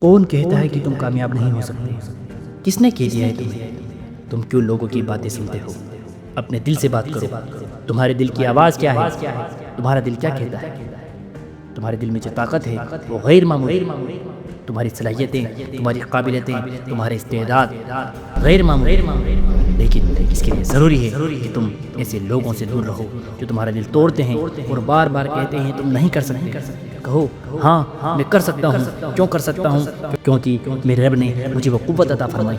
کون کہتا ہے کہ تم کامیاب نہیں ہو سکتے؟ کس نے کہہ دیا ہے تمہیں؟ تم کیوں لوگوں کی باتیں سنتے ہو؟ اپنے دل سے بات کرو۔ تمہارے دل کی آواز کیا ہے؟ تمہارا دل کیا کہتا ہے؟ تمہارے دل میں جو طاقت ہے وہ غیر معمولی۔ تمہاری صلاحیتیں، تمہاری قابلیتیں، تمہارے استعداد غیر معمولی، لیکن اس کے لیے ضروری ہے کہ تم ایسے لوگوں سے دور رہو جو تمہارا دل توڑتے ہیں اور بار بار کہتے ہیں تم نہیں کر سکتے۔ کہو ہاں میں کر سکتا ہوں۔ کیوں کر سکتا ہوں؟ کیونکہ میرے رب نے مجھے وہ قوت عطا فرمائی،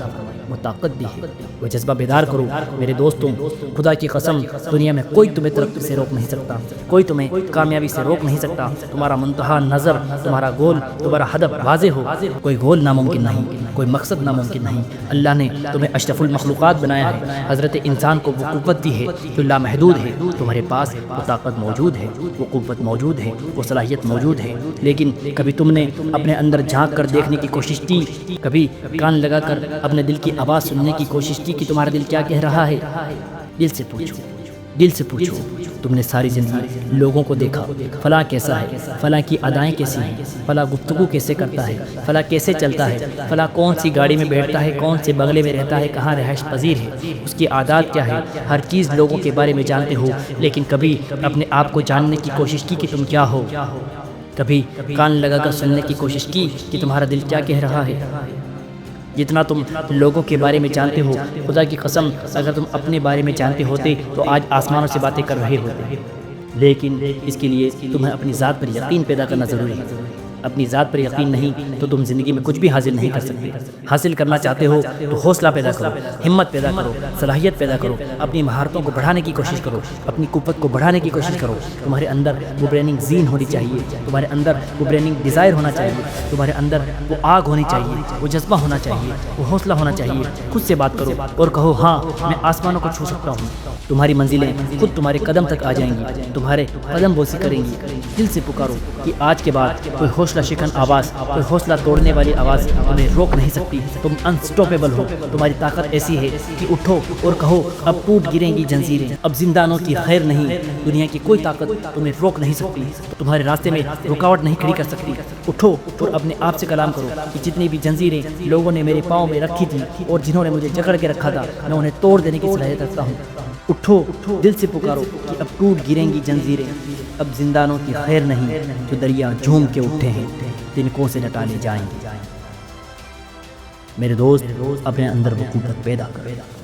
وہ طاقت دی ہے، وہ جذبہ بیدار کرو۔ میرے دوستوں، خدا کی قسم، دنیا میں کوئی تمہیں ترقی سے روک نہیں سکتا، کوئی تمہیں کامیابی سے روک نہیں سکتا۔ تمہارا منتہا نظر، تمہارا گول، تمہارا ہدف واضح ہو، کوئی گول ناممکن نہیں، کوئی مقصد ناممکن نہیں۔ اللہ نے تمہیں اشرف المخلوقات بنایا ہے، حضرت انسان کو وہ قوت دی ہے جو لامحدود ہے۔ تمہارے پاس وہ طاقت موجود ہے، وہ قوت موجود ہے، وہ صلاحیت موجود ہے، لیکن کبھی تم نے اپنے اندر جھانک کر دیکھنے کی کوشش کی؟ کبھی کان لگا کر اپنے دل کی آواز سننے کی کوشش کی کہ تمہارا دل کیا کہہ رہا ہے؟ دل سے پوچھو، دل سے پوچھو۔ تم نے ساری زندگی لوگوں کو دیکھا، فلاں کیسا ہے، فلاں کی ادائیں کیسی ہیں، فلاں گفتگو کیسے کرتا ہے، فلاں کیسے چلتا ہے، فلاں کون سی گاڑی میں بیٹھتا ہے، کون سے بنگلے میں رہتا ہے، کہاں رہائش پذیر ہے، اس کی عادات کیا ہے۔ ہر چیز لوگوں کے بارے میں جانتے ہو، لیکن کبھی اپنے آپ کو جاننے کی کوشش کی کہ تم کیا ہو؟ کبھی کان لگا کر سننے کی کوشش کی کہ تمہارا دل کیا کہہ رہا ہے؟ جتنا تم لوگوں کے بارے میں جانتے ہو، خدا کی قسم اگر تم اپنے بارے میں جانتے ہوتے تو آج آسمانوں سے باتیں کر رہے ہوتے۔ لیکن اس کے لیے تمہیں اپنی ذات پر یقین پیدا کرنا ضروری ہے۔ اپنی ذات پر یقین نہیں تو تم زندگی میں کچھ بھی حاصل نہیں کر سکتے۔ حاصل کرنا چاہتے ہو تو حوصلہ پیدا کرو، ہمت پیدا کرو، صلاحیت پیدا کرو، اپنی مہارتوں کو بڑھانے کی کوشش کرو، اپنی قوت کو بڑھانے کی کوشش کرو۔ تمہارے اندر وہ بریننگ زین ہونی چاہیے، تمہارے اندر وہ بریننگ ڈیزائر ہونا چاہیے، تمہارے اندر وہ آگ ہونی چاہیے، وہ جذبہ ہونا چاہیے، وہ حوصلہ ہونا چاہیے۔ خود سے بات کرو اور کہو ہاں میں آسمانوں کو چھو سکتا ہوں۔ تمہاری منزلیں خود تمہارے قدم تک آ جائیں گی، تمہارے قدم بوسی کریں گی۔ دل سے پکارو کہ آج کے بعد کوئی حوصلہ شکن آواز، کوئی حوصلہ توڑنے والی آواز تمہیں روک نہیں سکتی۔ تم انسٹاپیبل ہو، تمہاری طاقت ایسی ہے کہ اٹھو اور کہو اب ٹوٹ گریں گی جنزیریں، اب زندانوں کی خیر نہیں، دنیا کی کوئی طاقت تمہیں روک نہیں سکتی، تمہارے راستے میں رکاوٹ نہیں کھڑی کر سکتی۔ اٹھو اور اپنے آپ سے کلام کرو کہ جتنی بھی جنزیریں لوگوں نے میرے پاؤں میں رکھی تھی اور جنہوں نے مجھے جکڑ کے رکھا تھا، میں انہیں توڑ دینے کی صلاحیت رکھتا ہوں۔ اٹھو، دل سے پکارو کہ اب ٹوٹ گریں گی جنزیریں، اب زندانوں کی خیر نہیں، جو دریا جھوم کے اٹھے ہیں تنکوں سے نٹالے جائیں گے۔ میرے دوست، اپنے اندر وہ قوت پیدا کرو۔